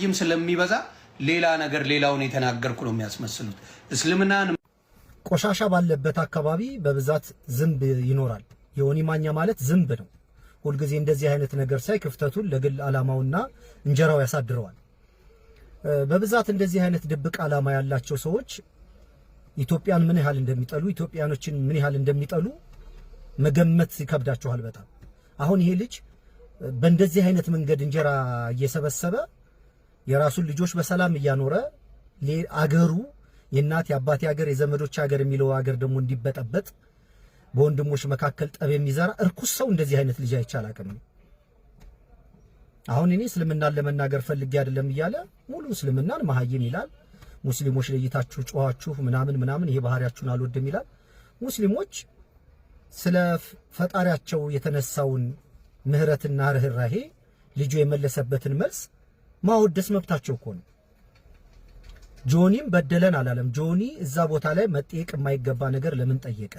መሀይም ስለሚበዛ ሌላ ነገር ሌላውን የተናገርኩ ነው የሚያስመስሉት። እስልምናን ቆሻሻ ባለበት አካባቢ በብዛት ዝንብ ይኖራል። ዮኒ ማኛ ማለት ዝንብ ነው። ሁልጊዜ እንደዚህ አይነት ነገር ሳይ ክፍተቱን ለግል ዓላማውና እንጀራው ያሳድረዋል። በብዛት እንደዚህ አይነት ድብቅ ዓላማ ያላቸው ሰዎች ኢትዮጵያን ምን ያህል እንደሚጠሉ ኢትዮጵያኖችን ምን ያህል እንደሚጠሉ መገመት ይከብዳቸዋል በጣም። አሁን ይሄ ልጅ በእንደዚህ አይነት መንገድ እንጀራ እየሰበሰበ የራሱን ልጆች በሰላም እያኖረ አገሩ የእናት የአባቴ ሀገር የዘመዶች ሀገር የሚለው ሀገር ደግሞ እንዲበጠበጥ በወንድሞች መካከል ጠብ የሚዘራ እርኩስ ሰው እንደዚህ አይነት ልጅ አይቻል አቅም ነው። አሁን እኔ እስልምናን ለመናገር ፈልጌ አይደለም እያለ ሙሉ እስልምናን መሀይም ይላል። ሙስሊሞች ለይታችሁ ጮኻችሁ ምናምን ይሄ ባህሪያችሁን አልወድም ይላል። ሙስሊሞች ስለ ፈጣሪያቸው የተነሳውን ምህረትና ርህራሄ ልጁ የመለሰበትን መልስ ማወደስ መብታቸው እኮ ነው። ጆኒም በደለን አላለም። ጆኒ እዛ ቦታ ላይ መጠየቅ የማይገባ ነገር ለምን ጠየቀ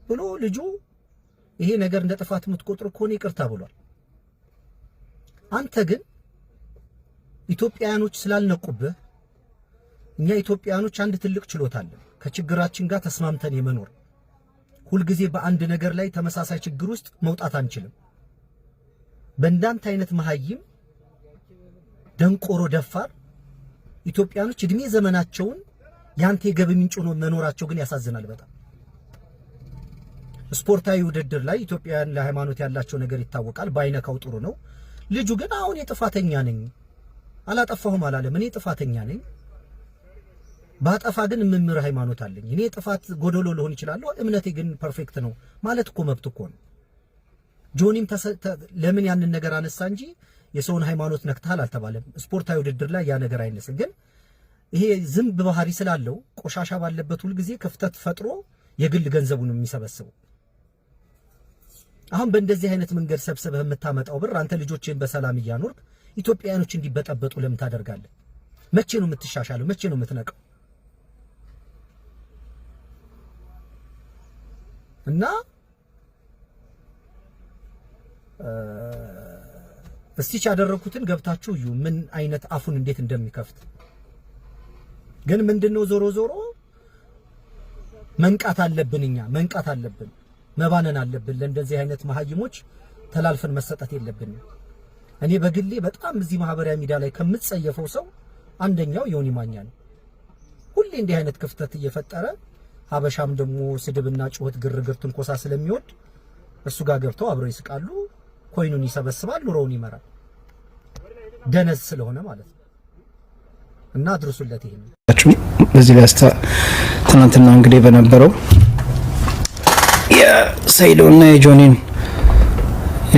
ብሎ ልጁ ይሄ ነገር እንደ ጥፋት የምትቆጥሩ ከሆነ ይቅርታ ብሏል። አንተ ግን ኢትዮጵያኖች ስላልነቁብህ እኛ ኢትዮጵያኖች አንድ ትልቅ ችሎታ አለን፣ ከችግራችን ጋር ተስማምተን የመኖር ሁልጊዜ በአንድ ነገር ላይ ተመሳሳይ ችግር ውስጥ መውጣት አንችልም። በእንዳንተ አይነት መሀይም ደንቆሮ ደፋር ኢትዮጵያኖች እድሜ ዘመናቸውን ያንተ የገቢ ምንጭ ሆነው መኖራቸው ግን ያሳዝናል በጣም። ስፖርታዊ ውድድር ላይ ኢትዮጵያውያን ለሃይማኖት ያላቸው ነገር ይታወቃል። ባይነካው ጥሩ ነው። ልጁ ግን አሁን የጥፋተኛ ነኝ አላጠፋሁም አላለም። እኔ ጥፋተኛ ነኝ ባጠፋ ግን ምምር ሃይማኖት አለኝ። እኔ ጥፋት ጎዶሎ ሊሆን ይችላል፣ እምነቴ ግን ፐርፌክት ነው ማለት እኮ መብት እኮ ነው። ጆኒም ለምን ያንን ነገር አነሳ እንጂ የሰውን ሃይማኖት ነክተሃል አልተባለም። ስፖርታዊ ውድድር ላይ ያ ነገር አይነስም። ግን ይሄ ዝንብ ባህሪ ስላለው ቆሻሻ ባለበት ሁሉ ጊዜ ክፍተት ፈጥሮ የግል ገንዘቡን የሚሰበስበው። አሁን በእንደዚህ አይነት መንገድ ሰብስበህ የምታመጣው ብር አንተ ልጆችን በሰላም እያኖርክ ኢትዮጵያኖች እንዲበጠበጡ ለምን ታደርጋለህ? መቼ ነው የምትሻሻለው? መቼ ነው የምትነቀው? እና እስቲች ያደረኩትን ገብታችሁ እዩ ምን አይነት አፉን እንዴት እንደሚከፍት። ግን ምንድነው ዞሮ ዞሮ መንቃት አለብን፣ እኛ መንቃት አለብን፣ መባነን አለብን። ለእንደዚህ አይነት መሀይሞች ተላልፈን መሰጠት የለብንም። እኔ በግሌ በጣም እዚህ ማህበራዊ ሚዲያ ላይ ከምትጸየፈው ሰው አንደኛው ዮኒ ማኛ ነው። ሁሌ እንዲህ አይነት ክፍተት እየፈጠረ ሀበሻም ደግሞ ስድብና ጩኸት ግርግር ትንኮሳ ስለሚወድ እሱ ጋር ገብተው አብረው ይስቃሉ፣ ኮይኑን ይሰበስባል፣ ኑሮውን ይመራል። ደነዝ ስለሆነ ማለት ነው። እና አድርሱለት ይሄን በዚህ ላይ ትናንትና እንግዲህ በነበረው የሰይዶና የጆኒን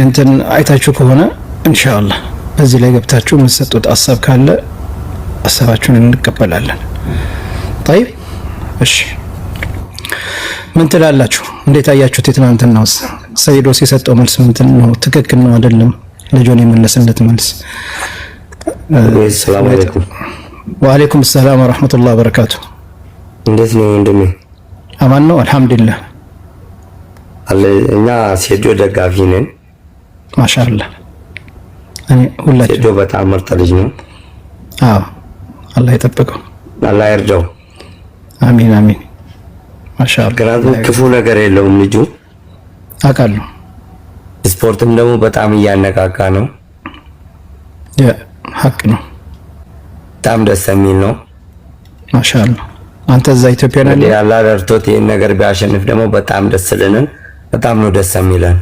እንትን አይታችሁ ከሆነ ኢንሻአላህ በዚህ ላይ ገብታችሁ የምትሰጡት ሐሳብ ካለ ሐሳባችሁን እንቀበላለን። طيب እሺ ምን ትላላችሁ? እንዴት አያችሁት? የትናንትናው ሰይዶ ሲሰጠው መልስ ምንድን ነው? ትክክል ነው አይደለም? ለጆኒ የመለሰለት መልስ። ሰላም አለይኩም። ወአለይኩም ሰላም ወራህመቱላሂ ወበረካቱ። እንዴት ነው ወንድሜ? አማን ነው አልহামዱሊላህ። እኛ ሰይዶ ደጋፊ ነን። ማሻአላህ። እኔ ሁላችሁ ሰይዶ በጣም ምርጥ ልጅ ነው። አዎ አላህ ይጠብቀው፣ አላህ ይርዳው። አሚን አሚን። ማሻአላህ። ግን ክፉ ነገር የለውም ልጁ አውቃለሁ። ስፖርትም ደግሞ በጣም እያነቃቃ ነው። ሀቅ ነው። በጣም ደስ የሚል ነው። ማሻአላህ። አንተ እዛ ኢትዮጵያ ነህ አላህ ረድቶት ይሄን ነገር ቢያሸንፍ ደግሞ በጣም ደስ ይለናል። በጣም ነው ደስ የሚለን።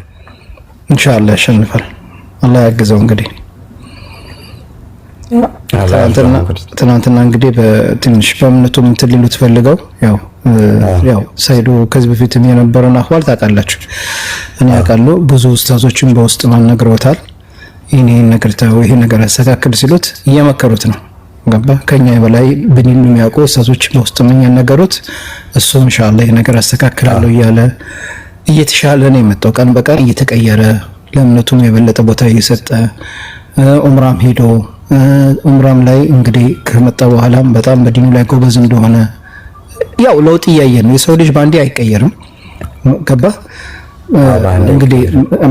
ኢንሻአላህ ያሸንፋል። አላህ ያግዘው። እንግዲህ ትናንትና እንግዲህ በትንሽ በእምነቱ እንትን ሊሉት ፈልገው ያው ሰይዶ ከዚህ በፊትም የነበረውን አህዋል ታውቃላችሁ። እኔ አውቃለሁ። ብዙ ኡስታዞችን በውስጥ ማነግረውታል። ይሄን ነገር ታው ይሄ ነገር አስተካክል ሲሉት እየመከሩት ነው። ገባ ከኛ በላይ ብንል የሚያውቁ ኡስታዞች በውስጥ ምን ያነገሩት እሱ ኢንሻአላህ ይሄ ነገር አስተካክላለሁ እያለ እየተሻለ ነው የመጣው። ቀን በቀን እየተቀየረ ለእምነቱም የበለጠ ቦታ እየሰጠ ኡምራም ሄዶ ኡምራም ላይ እንግዲህ ከመጣ በኋላም በጣም በዲኑ ላይ ጎበዝ እንደሆነ ያው ለውጥ እያየን ነው። የሰው ልጅ ባንዴ አይቀየርም። ገባ እንግዲህ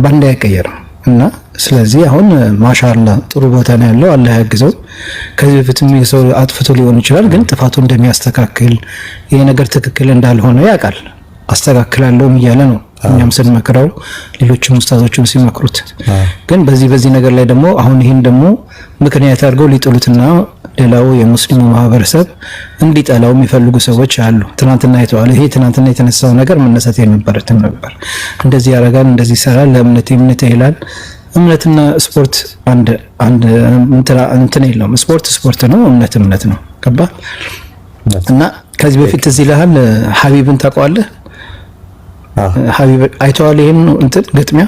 ባንዴ አይቀየርም። እና ስለዚህ አሁን ማሻአላ ጥሩ ቦታ ነው ያለው። አላህ ያግዘው። ከዚህ በፊትም የሰው አጥፍቶ ሊሆን ይችላል፣ ግን ጥፋቱ እንደሚያስተካክል ይሄ ነገር ትክክል እንዳልሆነ ያውቃል። አስተካክላለሁም እያለ ነው እኛም ስንመክረው ሌሎችም ኡስታዞችም ሲመክሩት። ግን በዚህ ነገር ላይ ደግሞ አሁን ይሄን ደግሞ ምክንያት አድርገው ሊጥሉትና ሌላው የሙስሊሙ ማህበረሰብ እንዲጠላው የሚፈልጉ ሰዎች አሉ። ትናንትና አይተዋል። ይሄ ትናንትና የተነሳው ነገር መነሳት የነበረበት ነበር። እንደዚህ ያደርጋል፣ እንደዚህ ይሰራል፣ ለእምነት ይላል። እምነትና ስፖርት አንድ እንትን የለውም። ስፖርት ነው፣ እምነት ነው። ገባ? እና ከዚህ በፊት እዚህ ይልሃል ሐቢብን ታውቀዋለህ? ሐቢብ አይተዋል። ይሄን እንትን ግጥሚያ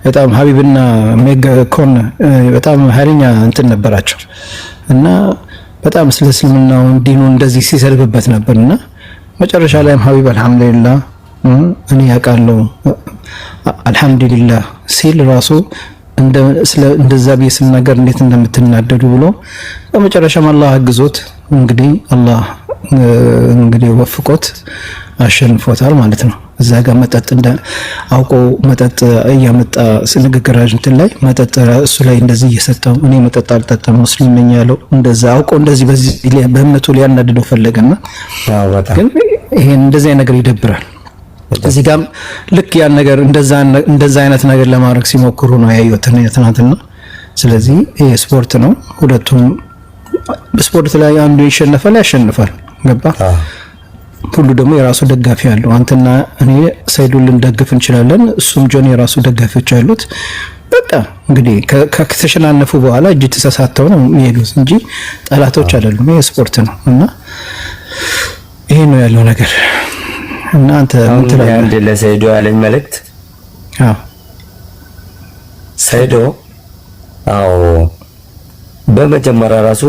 በጣም ሐቢብና ሜጋኮን በጣም ኃይለኛ እንትን ነበራቸው እና በጣም ስለ እስልምናው ዲኑ እንደዚህ ሲሰልብበት ነበርና መጨረሻ ላይም ሐቢብ አልহামዱሊላህ እኔ ያውቃለሁ አልহামዱሊላህ ሲል ራሱ እንደዛ ቢስናገር እንዴት እንደምትናደዱ ብሎ በመጨረሻም አላህ አግዞት እንግዲህ ወፍቆት አሸንፎታል ማለት ነው። እዛ ጋር መጠጥ አውቆ መጠጥ እያመጣ ንግግራጅ እንትን ላይ መጠጥ እሱ ላይ እንደዚህ እየሰጠው እኔ መጠጥ አልጠጣም ሙስሊም ነኝ ያለው እንደዛ አውቆ እንደዚህ በዚህ በእምነቱ ሊያናድደው ፈለገና ግን ይሄን እንደዚህ አይነት ነገር ይደብራል። እዚህ ጋር ልክ ያን ነገር እንደዛ አይነት ነገር ለማድረግ ሲሞክሩ ነው ያየሁት ትናንትና። ስለዚህ ይሄ ስፖርት ነው። ሁለቱም ስፖርት ላይ አንዱ ያሸንፋል። ገባ? ሁሉ ደግሞ የራሱ ደጋፊ አለው። አንተና እኔ ሰይዱን ልንደግፍ እንችላለን፣ እሱም ጆን የራሱ ደጋፊዎች አሉት። በቃ እንግዲህ ከተሸናነፉ በኋላ እጅ ተሳሳተው ነው የሚሄዱት እንጂ ጠላቶች አይደሉም። ይሄ ስፖርት ነው እና ይሄ ነው ያለው ነገር። እና አንተ ምን ትላለህ? አንድ ለሰይዶ ያለኝ መልእክት ሰይዶ በመጀመሪያ ራሱ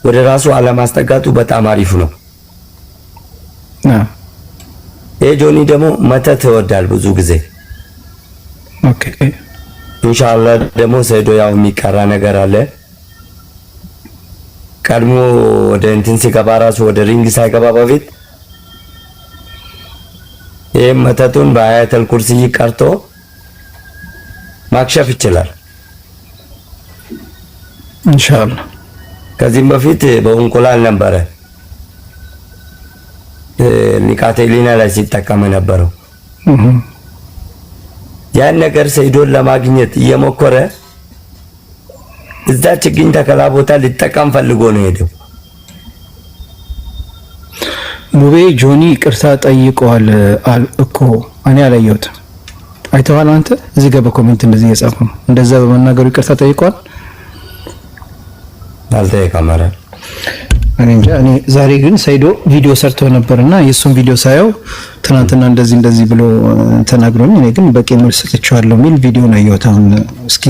ወደ ራሱ አለማስጠጋቱ በጣም አሪፍ ነው። ጆኒ ደግሞ መተት ይወዳል ብዙ ጊዜ። ኦኬ ኢንሻአላህ ደግሞ ሰይዶ ያው የሚቀራ ነገር አለ። ቀድሞ ወደ እንትን ሲገባ ራሱ ወደ ሪንግ ሳይገባ በፊት ይሄም መተቱን በአያተል ኩርሲ ቀርቶ ማክሸፍ ይችላል ኢንሻአላህ። ከዚህም በፊት በእንቁላል ነበረ ኒካቴሊና ላይ ሲጠቀም ነበረው። ያን ነገር ሰይዶን ለማግኘት እየሞከረ እዛ ችግኝ ተከላ ቦታ ሊጠቀም ፈልጎ ነው ሄደው። ሙቤ ጆኒ ይቅርታ ጠይቀዋል እኮ እኔ አላየሁትም። አይተዋል አንተ? እዚህ ጋር በኮሜንት እንደዚህ እየጻፉ ነው። እንደዛ በመናገሩ ይቅርታ ጠይቀዋል። አልጠየቀም ማለት እኔ ዛሬ ግን ሰይዶ ቪዲዮ ሰርቶ ነበርና የሱን ቪዲዮ ሳየው ትናንትና እንደዚህ ብሎ ተናግሮኝ እኔ ግን በቂ መልስ ሰጥቻለሁ ሚል ቪዲዮ ነው ያየሁት። አሁን እስኪ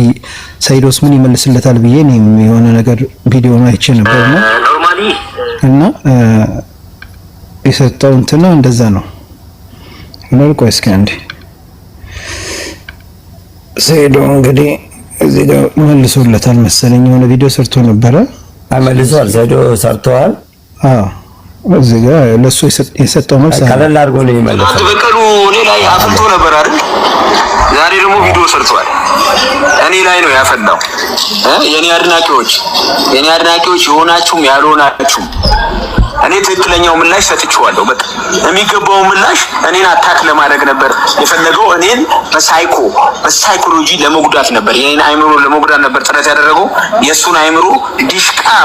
ሰይዶስ ምን ይመልስለታል ብዬ እኔ የሆነ ነገር ቪዲዮ ነው አይቼ ነበርና እና የሰጠው እንትና እንደዛ ነው ነው። ቆይ እስኪ አንዴ ሰይዶ እንግዲህ እዚህ ጋር መልሶለታል መሰለኝ የሆነ ቪዲዮ ሰርቶ ነበረ። መልሷል። ሰይዶ ሰርተዋል። እዚህ ጋር ለሱ የሰጠው መልስ ቀለል አድርጎ ነው የሚመልሰው። አንተ በቀሉ እኔ ላይ አፍልቶ ነበር አይደል? ዛሬ ደግሞ ቪዲዮ ሰርቷል። እኔ ላይ ነው ያፈላው። የኔ አድናቂዎች የሆናችሁም ያልሆናችሁም እኔ ትክክለኛው ምላሽ ሰጥቼዋለሁ። በቃ የሚገባው ምላሽ እኔን አታክ ለማድረግ ነበር የፈለገው። እኔን በሳይኮሎጂ ለመጉዳት ነበር፣ የኔን አይምሮ ለመጉዳት ነበር ጥረት ያደረገው። የሱን አይምሮ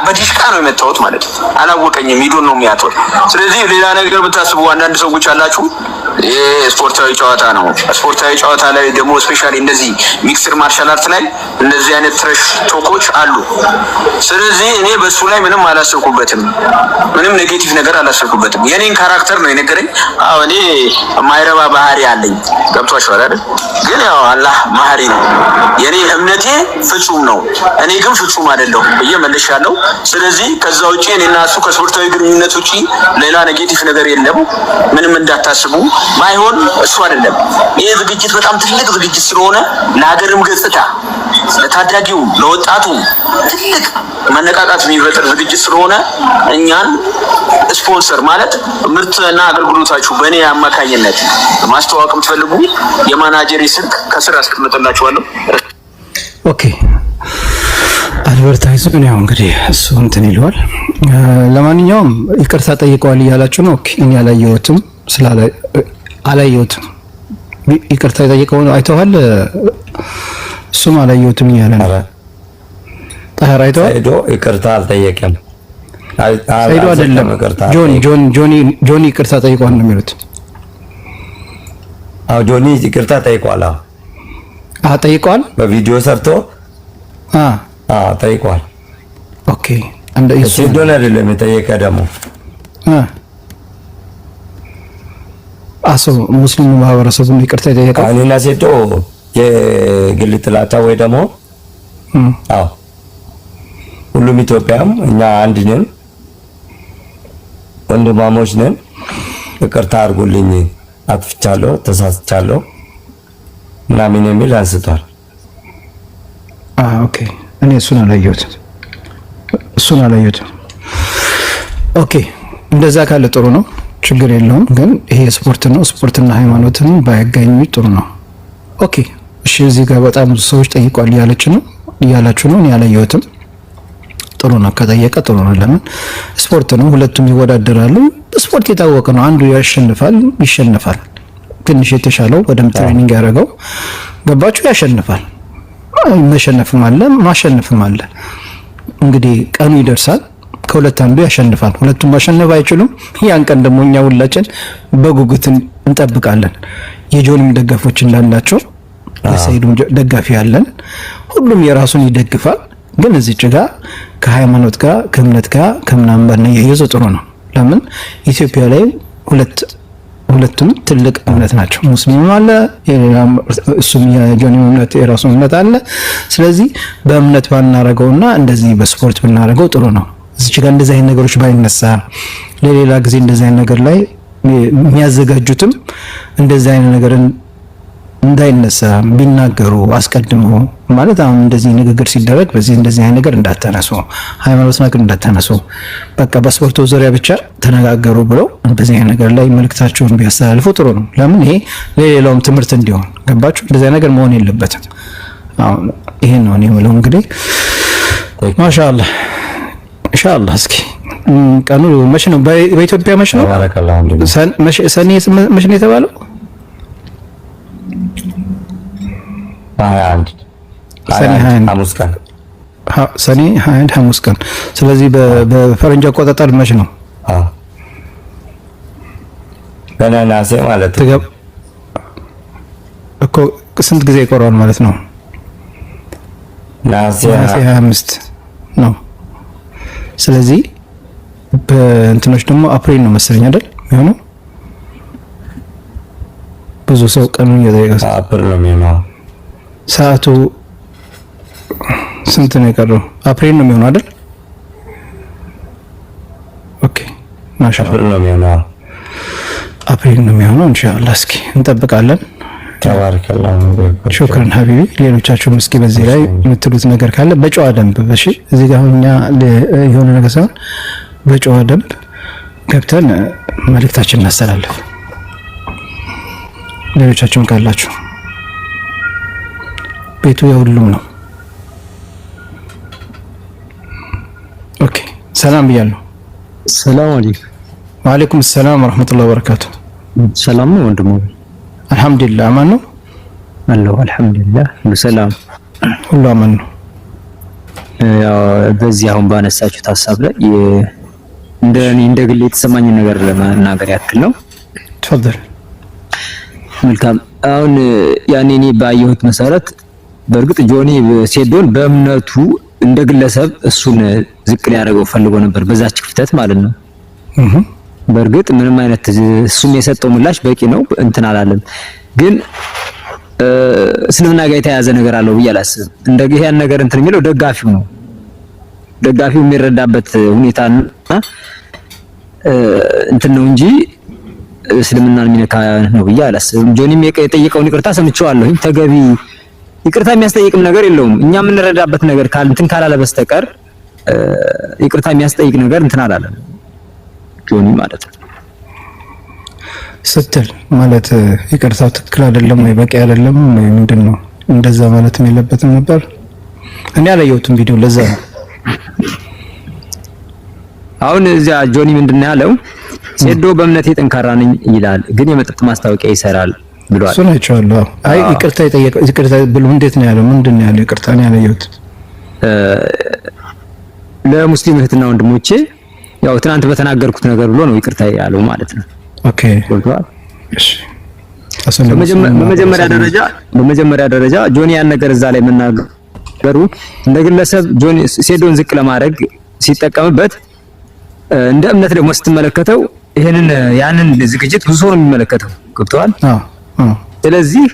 በዲሽቃ ነው የመታወት ማለት ነው። አላወቀኝም፣ ሂዶ ነው የሚያተው። ስለዚህ ሌላ ነገር ብታስቡ አንዳንድ ሰዎች አላችሁ። ስፖርታዊ ጨዋታ ነው። ስፖርታዊ ጨዋታ ላይ ደግሞ ስፔሻሊ እንደዚህ ሚክስድ ማርሻል አርት ላይ እንደዚህ አይነት ትረሽ ቶኮች አሉ። ስለዚህ እኔ በሱ ላይ ምንም አላሰብኩበትም፣ ምንም ኔጌቲቭ ነገር አላሰብኩበትም። የኔን ካራክተር ነው የነገረኝ። እኔ ማይረባ ባህሪ አለኝ፣ ገብቷችኋል አይደል? ግን ያው አላህ ማህሪ ነው። የኔ እምነቴ ፍጹም ነው፣ እኔ ግን ፍጹም አይደለሁም ብዬ መልሻለሁ። ስለዚህ ከዛ ውጪ እኔና እሱ ከስፖርታዊ ግንኙነት ውጪ ሌላ ኔጌቲቭ ነገር የለም፣ ምንም እንዳታስቡ። ባይሆን እሱ አይደለም ይሄ ዝግጅት በጣም ትልቅ ዝግጅት ስለሆነ ለሀገርም ገጽታ ለታዳጊው ለወጣቱ ትልቅ መነቃቃት የሚፈጥር ዝግጅት ስለሆነ እኛን ስፖንሰር ማለት ምርትና አገልግሎታችሁ በእኔ አማካኝነት ማስተዋወቅ የምትፈልጉ የማናጀሪ ስልክ ከስር አስቀምጥላችኋለሁ። ኦኬ አድቨርታይዝመንት ያው እንግዲህ እሱ እንትን ይለዋል። ለማንኛውም ይቅርታ ጠይቀዋል እያላችሁ ነው። ኦኬ እኔ አላየሁትም። ይቅርታ ጠይቀው አይተዋል። እሱም አላየሁትም እያለ ነው። ታህራ አይተዋል። ሄዶ ይቅርታ አልጠየቀም። ሄዶ አይደለም ጆኒ ይቅርታ ጠይቀዋል ነው የሚሉት። አዎ ጆኒ ይቅርታ ጠይቀዋል። ጠይቀዋል በቪዲዮ ሰርቶ ጠይቀዋል። ኦኬ እንደ እሱ ሄዶን አይደለም የጠየቀ ደግሞ አሶ ሙስሊሙ ማህበረሰቡን ይቅርታ ጠይቀዋል። እኔና ሴቶ የግል ጥላቻ ወይ ደግሞ ሁሉም ኢትዮጵያም እኛ አንድ ነን፣ ወንድማሞች ነን፣ ይቅርታ አድርጉልኝ፣ አጥፍቻለሁ፣ ተሳስቻለሁ ምናምን የሚል አንስቷል። ኦኬ እኔ እሱን አላየሁትም። ኦኬ እንደዛ ካለ ጥሩ ነው፣ ችግር የለውም። ግን ይሄ ስፖርት ነው፣ ስፖርትና ሃይማኖትን ባያገኙ ጥሩ ነው። ኦኬ እሺ። እዚህ ጋር በጣም ብዙ ሰዎች ጠይቋል እያላችሁ ነው። እኔ አላየሁትም። ጥሩ ነው፣ ከጠየቀ ጥሩ ነው። ለምን ስፖርት ነው፣ ሁለቱም ይወዳደራሉ። ስፖርት የታወቀ ነው፣ አንዱ ይሸነፋል። ትንሽ የተሻለው በደንብ ትሬኒንግ ያደረገው ገባችሁ፣ ያሸንፋል። መሸነፍም አለ ማሸነፍም አለ። እንግዲህ ቀኑ ይደርሳል፣ ከሁለት አንዱ ያሸንፋል። ሁለቱም ማሸነፍ አይችሉም። ያን ቀን ደግሞ እኛ ሁላችን በጉጉት እንጠብቃለን። የጆንም ደጋፊዎች እንዳላቸው የሰይዱም ደጋፊ ያለን፣ ሁሉም የራሱን ይደግፋል። ግን እዚች ጋር ከሃይማኖት ጋር ከእምነት ጋር ከምናምን ባናያይዘው ጥሩ ነው። ለምን ኢትዮጵያ ላይ ሁለቱም ትልቅ እምነት ናቸው። ሙስሊም አለ፣ እሱም የጆኒ እምነት የራሱ እምነት አለ። ስለዚህ በእምነት ባናረገውና እንደዚህ በስፖርት ብናረገው ጥሩ ነው። እዚች ጋር እንደዚህ አይነት ነገሮች ባይነሳ፣ ለሌላ ጊዜ እንደዚህ አይነት ነገር ላይ የሚያዘጋጁትም እንደዚህ አይነት ነገር እንዳይነሳ ቢናገሩ አስቀድመው ማለት አሁን እንደዚህ ንግግር ሲደረግ በዚህ እንደዚህ አይነት ነገር እንዳታነሱ፣ ሃይማኖት ነገር እንዳታነሱ፣ በቃ በስፖርቱ ዙሪያ ብቻ ተነጋገሩ ብለው በዚህ አይነት ነገር ላይ መልእክታቸውን ቢያስተላልፉ ጥሩ ነው። ለምን ይሄ ለሌላውም ትምህርት እንዲሆን ገባችሁ። እንደዚህ አይነት ነገር መሆን የለበትም። አሁን ይሄን ነው እኔ የምለው። እንግዲህ ማሻአላህ ኢንሻአላህ። እስኪ ቀኑ መቼ ነው በኢትዮጵያ መቼ ነው? ሰኔ መቼ ነው የተባለው? 21 ሐሙስ ቀን። ስለዚህ በፈረንጅ አቆጣጠር መቼ ነው? በነሐሴ ማለት ነው እኮ። ስንት ጊዜ ይቆራል ማለት ነው? ነሐሴ 25 ነው። ስለዚህ በእንትኖች ደግሞ አፕሪል ነው መሰለኝ አይደል የሚሆነው? ብዙ ሰው ቀኑን እየጠየቀ አፕሪል ነው የሚሆነው። ሰዓቱ ስንት ነው የቀረው? አፕሪል ነው የሚሆነው አይደል? ኦኬ ማሻአላህ አፕሪል ነው የሚሆነው። አፕሪል ነው የሚሆነው። ኢንሻአላህ እስኪ እንጠብቃለን። ተባረከላሁ። ሹክራን ሀቢቢ። ሌሎቻችሁም እስኪ በዚህ ላይ የምትሉት ነገር ካለ በጨዋ ደንብ እሺ። እዚህ ጋር እኛ የሆነ ነገር ሳይሆን በጨዋ ደንብ ገብተን መልእክታችን እናስተላልፍ። ሌሎቻችሁም ካላችሁ ቤቱ የሁሉም ነው። ኦኬ ሰላም ብያለሁ። ሰላም አለይኩም። ወአለይኩም ሰላም ወራህመቱላሂ ወበረካቱ። ሰላም ነው ወንድሙ? አልሐምዱሊላህ አማን ነው አለሁ። አልሐምዱሊላህ ሁሉ ሰላም፣ ሁሉ አማን ነው። ያው በዚህ አሁን ባነሳችሁት ሀሳብ ላይ እንደ ግል የተሰማኝ ነገር ለመናገር ያክል ነው። ተፈضل። መልካም። አሁን ያኔ እኔ ባየሁት መሰረት በእርግጥ ጆኒ ሴዶን በእምነቱ እንደ ግለሰብ እሱን ዝቅ ሊያደርገው ፈልጎ ነበር፣ በዛች ክፍተት ማለት ነው። በእርግጥ ምንም አይነት እሱም የሰጠው ምላሽ በቂ ነው፣ እንትን አላለም። ግን እስልምና ጋር የተያያዘ ነገር አለው ብዬ አላስብም። እንደዚህ ያን ነገር እንትን የሚለው ደጋፊው ነው። ደጋፊው የሚረዳበት ሁኔታና እንትን ነው እንጂ እስልምናን የሚነካ ነው ብዬ አላስብም። ጆኒም የጠየቀውን ይቅርታ ሰምቼዋለሁ። ተገቢ ይቅርታ የሚያስጠይቅም ነገር የለውም። እኛ የምንረዳበት ነገር እንትን ካላለ በስተቀር ይቅርታ የሚያስጠይቅ ነገር እንትን አላለም። ጆኒ ማለት ነው ስትል ማለት ይቅርታው ትክክል አይደለም ወይ በቂ አይደለም ወይ ምንድነው እንደዛ ማለት የለበትም ነበር። እኔ አላየሁትም ቪዲዮ ለዛ ነው። አሁን እዚያ ጆኒ ምንድነው ያለው? ሴዶ በእምነቴ ጠንካራ ነኝ ይላል፣ ግን የመጠጥ ማስታወቂያ ይሰራል ብሏል። እሱ ነው ያለው። አይ ይቅርታ ይጠየቀው ይቅርታ ብሎ እንዴት ነው ያለው? ምንድነው ያለው? ይቅርታ ነው ያለየሁት። ለሙስሊም እህትና ወንድሞቼ ያው ትናንት በተናገርኩት ነገር ብሎ ነው ይቅርታ ያለው ማለት ነው። ኦኬ እሺ። በመጀመሪያ ደረጃ ጆኒ ያን ነገር እዛ ላይ መናገሩ እንደ ግለሰብ ጆኒ ሴዶን ዝቅ ለማድረግ ሲጠቀምበት እንደ እምነት ደግሞ ስትመለከተው ይሄንን ያንን ዝግጅት ብዙ ሰው ነው የሚመለከተው። ገብቷል? ስለዚህ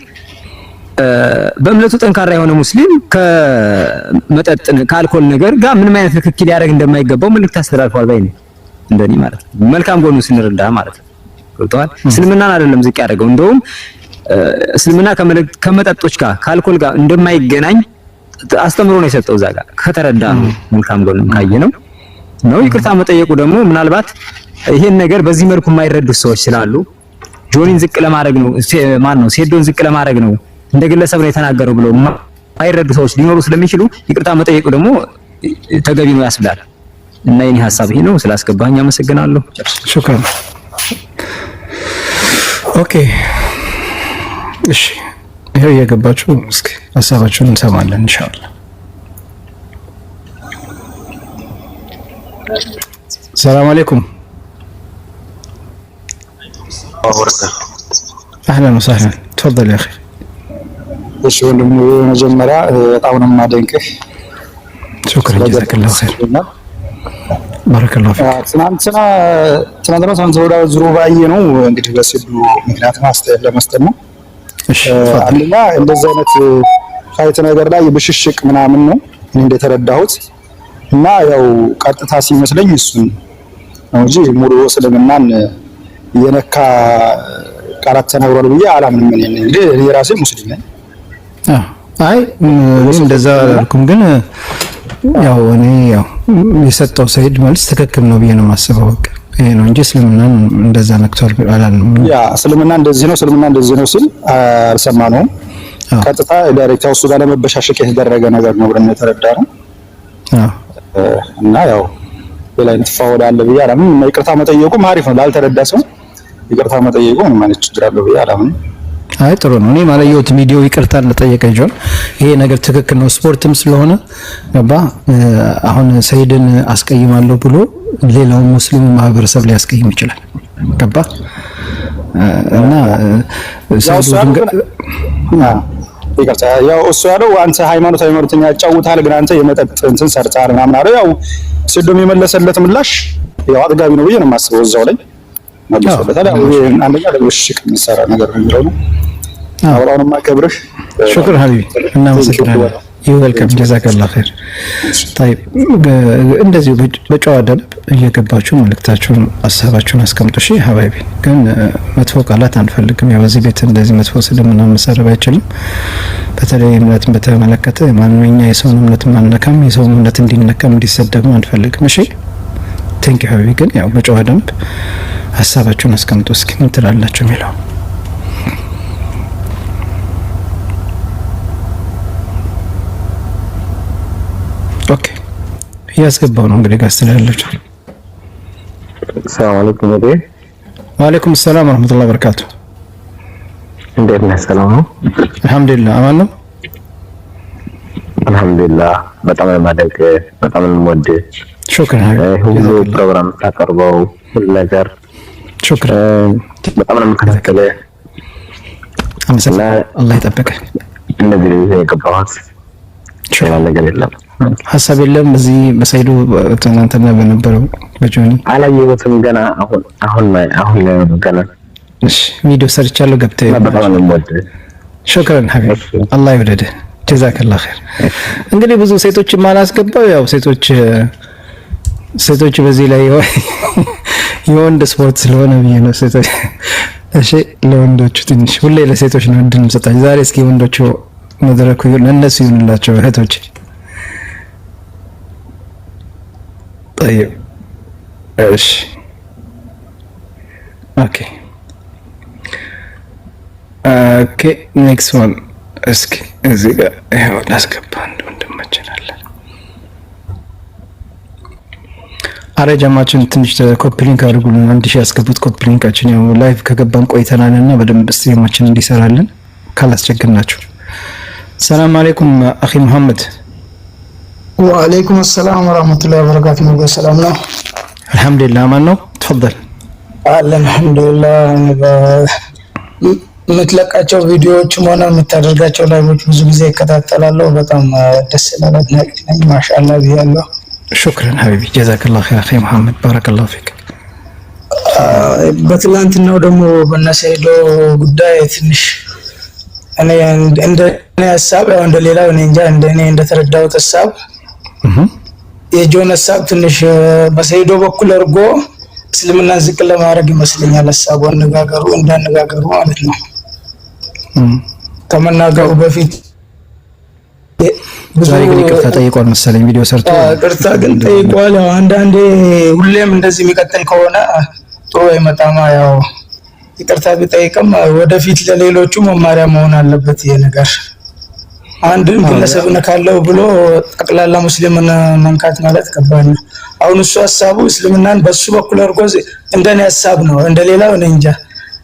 በእምነቱ ጠንካራ የሆነ ሙስሊም ከመጠጥ ከአልኮል ነገር ጋር ምንም አይነት ንክኪ ሊያደርግ እንደማይገባው መልእክት አስተላልፏል ባይ ነኝ፣ እንደኔ ማለት ነው። መልካም ጎኑ ስንረዳ ማለት ነው። ገብቷል? እስልምናን አይደለም ዝቅ ያደርገው፣ እንደውም እስልምና ከመጠጦች ጋር ከአልኮል ጋር እንደማይገናኝ አስተምሮ ነው የሰጠው። እዛ ጋር ከተረዳ ነው መልካም ጎኑን ካየ ነው። ይቅርታ መጠየቁ ደግሞ ምናልባት ይሄን ነገር በዚህ መልኩ የማይረዱት ሰዎች ስላሉ ጆኒን ዝቅ ለማድረግ ነው ሴዶን ዝቅ ለማድረግ ነው እንደ ግለሰብ ነው የተናገረው ብሎ የማይረዱ ሰዎች ሊኖሩ ስለሚችሉ ይቅርታ መጠየቁ ደግሞ ተገቢ ነው ያስብላል። እና የኔ ሐሳብ ይሄ ነው። ስላስገባኝ አመሰግናለሁ። ሹክራን። ኦኬ እሺ፣ ይሄው እየገባችሁ እስኪ ሐሳባችሁን እንሰማለን ኢንሻአላህ። ሰላም አለይኩም። አህለን ወሰህለን ተፈضل يا اخي። እሺ ወንድም መጀመሪያ በጣም ነው የማደንቅህ። ሹክራን ጀዛከላሁ ኸይር ባረከላሁ ፊክ። ትናንትና ወደ ዙሩ ባየ ነው እንግዲህ በሲዱ ምክንያት ማስተያየት ለመስጠት ነው። እሺ አንደኛ እንደዚህ አይነት ፋይት ነገር ላይ ብሽሽቅ ምናምን ነው እኔ እንደተረዳሁት እና ያው ቀጥታ ሲመስለኝ እሱን ነው እንጂ ሙሉ እስልምናን የነካ ቃላት ተናግሯል ብዬ አላምንም። እኔ ራሴ ሙስሊም ነኝ። አይ እንደዛ አልኩም፣ ግን ያው እኔ ያው የሰጠው ሰይድ መልስ ትክክል ነው ብዬ ነው የማስበው። በቃ ይሄ ነው እንጂ እስልምናን እንደዛ ነክቷል አላልንም። ያ እስልምና እንደዚህ ነው ሲል አልሰማነውም። ቀጥታ ዳይሬክት እሱ ጋር ለመበሻሸቅ የተደረገ ነገር ነው ብለን የተረዳነው። እና ያው ሌላ እንትፋወዳ አለ ብዬ አላምንም። እና ይቅርታ መጠየቁም አሪፍ ነው ላልተረዳ ሰው ይቅርታ መጠየቁ ምን ማለት ችግር አለው ብዬ አላምንም። አይ ጥሩ ነው። እኔ ማለየሁት ቪዲዮ ይቅርታ ለጠየቀ ጆን ይሄ ነገር ትክክል ነው፣ ስፖርትም ስለሆነ ገባ። አሁን ሰይድን አስቀይማለሁ ብሎ ሌላው ሙስሊም ማህበረሰብ ሊያስቀይም ይችላል። ገባ እና ይቅርታ ያው እሱ ያለው አንተ ሃይማኖተኛ ያጫውታል፣ ግን አንተ የመጠጥ እንትን ሰርታል ምናምን አለ። ያው ሲዶም የመለሰለት ምላሽ ያው አጥጋቢ ነው ብዬ ነው የማስበው። እዛው ላይ መልሶለታል። ያው አንደኛ ለውሽቅ የሚሰራ ነገር ነው የሚለው ነው። አብራውንም ማከብርህ ሹክራን ሀቢቢ እናመሰግናለን። ይወልከም ጀዛከላሁ ኸይር። طيب እንደዚሁ በጨዋ ደንብ እየገባችሁ መልእክታችሁን ሀሳባችሁን አስቀምጡ። እሺ ሀባይቢ ግን መጥፎ ቃላት አንፈልግም። ያው በዚህ ቤት እንደዚህ መጥፎ ስድብ ምናምን መሰረብ አይችልም። በተለይ እምነትን በተመለከተ ማንኛውም የሰውን እምነት ማንነካም፣ የሰውን እምነት እንዲነካም እንዲሰደብም አንፈልግም። እሺ ቴንክ ዩ ሀቢቢ። ግን ያው በጨዋ ደንብ ሀሳባችሁን አስቀምጡ። እስኪ ምን ትላላችሁ የሚለው ኦኬ ያስገባው ነው እንግዲህ ጋር ስለያለችው። ሰላም አለይኩም ወዴ። ወአለይኩም ሰላም ወራህመቱላሂ ወበረካቱ። እንዴት ነህ? ሰላም ነው? አልহামዱሊላህ አማን ነው። አልহামዱሊላህ በጣም የማደንቅ በጣም የምወድ ሹክራን ሁሉ ፕሮግራም ታቀርበው ሁሉ ነገር ሹክራን በጣም ነው የምከታተለው። አመሰግናለሁ። አላህ ይጠብቅህ። እንደዚህ ነው የገባሁት። ሌላ ነገር የለም። ሐሳብ የለም። እዚህ በሰይዱ ትናንትና በነበረው በጆኒ አላየሁትም ገና አሁን ገና እሺ ቪዲዮ ሰርቻለሁ ገብተህ በጣም ነው የምወድህ። ሹክራን ሀቢብ አላህ ይወደድህ። ጀዛከላሁ ኸይር። እንግዲህ ብዙ ሴቶችን ማላስገባው ያው ሴቶች በዚህ ላይ የወንድ ስፖርት ስለሆነ ብዬ ነው ሴቶች። እሺ ለወንዶቹ ትንሽ ሁሌ ለሴቶች ነው እድል የምሰጣቸው። ዛሬ እስኪ ወንዶቹ መድረኩ ለነሱ ይሁንላቸው እህቶች። طيب እሺ ኦኬ ኔክስት ዋን እስኪ እዚህ ጋር ይሄው ላስገባ እንደምንመቸናል። አረ ጀማችን ትንሽ ኮፒ ሊንክ አድርጉልን። 1000 ያስገቡት ኮፒ ሊንካችን ያው ላይቭ ከገባን ቆይተናልና በደንብ ስትሪማችን እንዲሰራልን ካላስቸገርናችሁ። ሰላም አለይኩም አኺ መሐመድ። ወአለይኩም ሰላም ወራህመቱላሂ ወበረካቱሁ። ሰላም ነው? አልহামዱሊላህ ማን ነው? ተፈضل። አልহামዱሊላህ የምትለቃቸው ቪዲዮዎችም ሆነ የምታደርጋቸው ላይቮች ብዙ ጊዜ ይከታተላለሁ። በጣም ደስ ይላል። ማሻአላህ ብያለሁ። ሹክራን ሀቢቢ ጀዛከላሁ ኸይር አኺ መሐመድ ባረከላሁ ፊክ። በትላንትናው ደግሞ በነሰይዶ ጉዳይ ትንሽ እኔ እንደ ሀሳብ ያው እንደ ሌላው እኔ እንጃ እኔ እንደተረዳሁት ሀሳብ የጆን ሀሳብ ትንሽ በሰይዶ በኩል አድርጎ እስልምናን ዝቅ ለማድረግ ይመስለኛል ሀሳቡ አነጋገሩ እንዳነጋገሩ ማለት ነው። ከመናገሩ በፊት ዛሬ ግን ይቅርታ ጠይቋል መሰለኝ ቪዲዮ ሰርቶ ይቅርታ ግን ጠይቋል። ያው አንዳንዴ ሁሌም እንደዚህ የሚቀጥል ከሆነ ጥሩ አይመጣማ። ያው ይቅርታ ቢጠይቅም ወደፊት ለሌሎቹ መማሪያ መሆን አለበት ይሄ ነገር። አንድን ግለሰብ ነካለው ብሎ ጠቅላላ ሙስሊምን መንካት ማለት ከባድ ነው። አሁን እሱ ሐሳቡ እስልምናን በሱ በኩል አድርጎ እንደኔ ሐሳብ ነው እንደሌላው እኔ እንጃ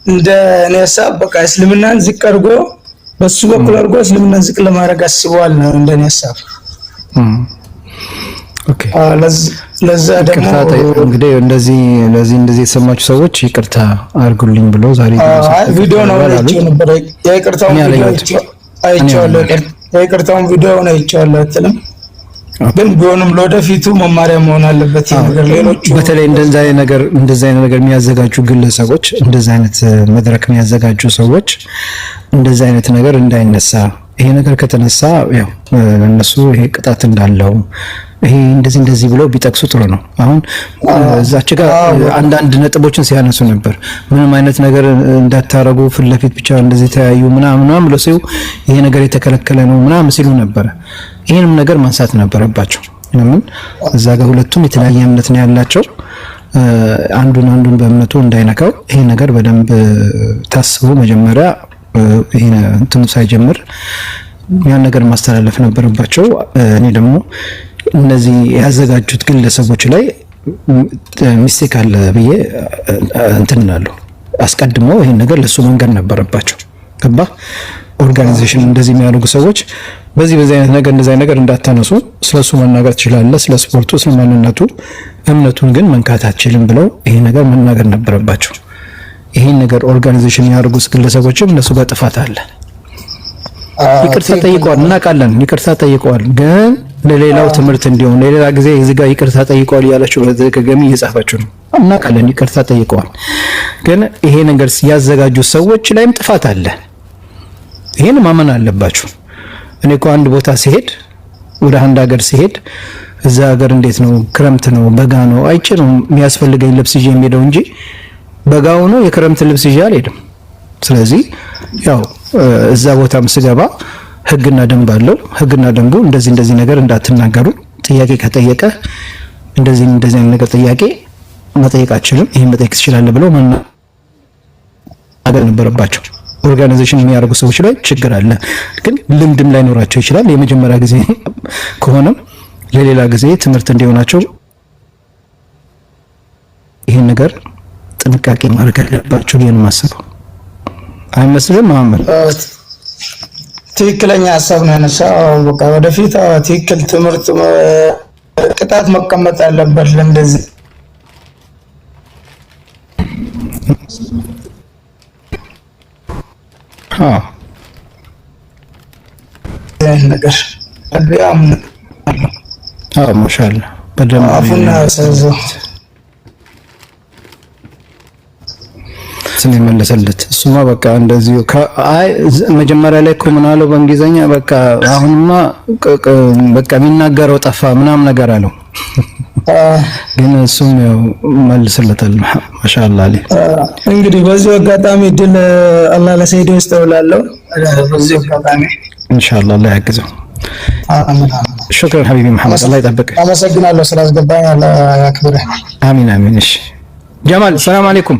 እንደኔ ሐሳብ በቃ እስልምናን ዝቅ አድርጎ በሱ በኩል አድርጎ እስልምናን ዝቅ ለማድረግ አስቧል ነው እንደኔ ሐሳብ። ኦኬ ለዛ ደግሞ እንግዲህ እንደዚህ የተሰማችሁ ሰዎች ይቅርታ አድርጉልኝ ብሎ ዛሬ ቪዲዮ ነው ነበር የይቅርታውን ቪዲዮ አይቻለሁ። የይቅርታውን ቪዲዮ ነው አይቻለሁ አትልም? ግን ቢሆንም ለወደፊቱ መማሪያ መሆን አለበት ነገር ሌሎች በተለይ እንደዛ አይነት ነገር የሚያዘጋጁ ግለሰቦች እንደዛ አይነት መድረክ የሚያዘጋጁ ሰዎች እንደዛ አይነት ነገር እንዳይነሳ ይሄ ነገር ከተነሳ ያው እነሱ ይሄ ቅጣት እንዳለው ይሄ እንደዚህ ብለው ቢጠቅሱ ጥሩ ነው። አሁን እዛች ጋር አንዳንድ ነጥቦችን ሲያነሱ ነበር። ምንም አይነት ነገር እንዳታረጉ ፊት ለፊት ብቻ እንደዚህ ተያዩ ምናምን ብለው ሲሉ ይሄ ነገር የተከለከለ ነው ምናምን ሲሉ ነበር። ይሄንም ነገር ማንሳት ነበረባቸው። ለምን እዛ ጋር ሁለቱም የተለያየ እምነት ነው ያላቸው። አንዱን በእምነቱ እንዳይነካው ይሄ ነገር በደንብ ታስቦ መጀመሪያ ይሄ እንትኑ ሳይጀምር ያን ነገር ማስተላለፍ ነበረባቸው። እኔ ደግሞ እነዚህ ያዘጋጁት ግለሰቦች ላይ ሚስቴክ አለ ብዬ እንትን እላለሁ። አስቀድመው ይሄን ነገር ለሱ መንገድ ነበረባቸው። ገባ ኦርጋናይዜሽን እንደዚህ የሚያደርጉ ሰዎች በዚህ አይነት ነገር እንዳታነሱ፣ ስለሱ መናገር ትችላለህ፣ ስለ ስፖርቱ፣ ስለ ማንነቱ፣ እምነቱን ግን መንካት አትችልም ብለው ይሄ ነገር መናገር ነበረባቸው። ይሄን ነገር ኦርጋናይዜሽን ያደርጉት ግለሰቦችም እነሱ ጋር ጥፋት አለ። ይቅርታ ጠይቀዋል፣ እናውቃለን፣ ይቅርታ ጠይቀዋል። ግን ለሌላው ትምህርት እንዲሆን ለሌላ ጊዜ እዚህ ጋር ይቅርታ ጠይቀዋል እያላችሁ በተደጋጋሚ እየጻፋችሁ ነው። እናውቃለን፣ ይቅርታ ጠይቀዋል። ግን ይሄ ነገር ያዘጋጁ ሰዎች ላይም ጥፋት አለ። ይሄን ማመን አለባችሁ። እኔ እኮ አንድ ቦታ ሲሄድ ወደ አንድ ሀገር ሲሄድ እዛ ሀገር እንዴት ነው ክረምት ነው በጋ ነው አይቼ ነው የሚያስፈልገኝ ልብስ ይዤ የሚሄደው እንጂ በጋው ነው የክረምት ልብስ ይዤ አልሄድም። ስለዚህ ያው እዛ ቦታም ስገባ ህግና ደንብ አለው። ህግና ደንቡ እንደዚህ ነገር እንዳትናገሩ፣ ጥያቄ ከጠየቀ እንደዚህ ነገር ጥያቄ መጠየቅ አችልም፣ ይሄን መጠየቅ ትችላለህ ብለው መናገር ነበረባቸው። ኦርጋናይዜሽን የሚያደርጉ ሰዎች ላይ ችግር አለ፣ ግን ልምድም ላይ ኖራቸው ይችላል። የመጀመሪያ ጊዜ ከሆነም ለሌላ ጊዜ ትምህርት እንዲሆናቸው ይሄን ነገር ጥንቃቄ ማድረግ አለባቸው ብዬ ነው የማስበው። አይመስልም መሐመድ? ትክክለኛ ሀሳብ ነው ያነሳው። በቃ ወደፊት ትክክል ትምህርት ቅጣት መቀመጥ አለበት ለእንደዚህ ነገር አብያም ማሻአላህ በደንብ አፉና ሰዘው ስም መለሰለት። እሱማ በቃ እንደዚሁ አይ መጀመሪያ ላይ እኮ ምን አለው በእንግሊዘኛ በቃ አሁንማ በቃ የሚናገረው ጠፋ ምናምን ነገር አለው። ግን እሱም ያው መልሰለታል። ማሻአላህ አለ። እንግዲህ በዚህ አጋጣሚ ድል አላህ ለሰይዶ ይስተውላለው። በዚህ አጋጣሚ ኢንሻአላህ አላህ ያግዘው። ሹክራን ሐቢቢ መሐመድ አላህ ይጠብቅህ። አመሰግናለሁ ስላስገባኝ። አላህ ያክብርህ። አሚን አሚን። እሺ ጀማል ሰላም አለይኩም።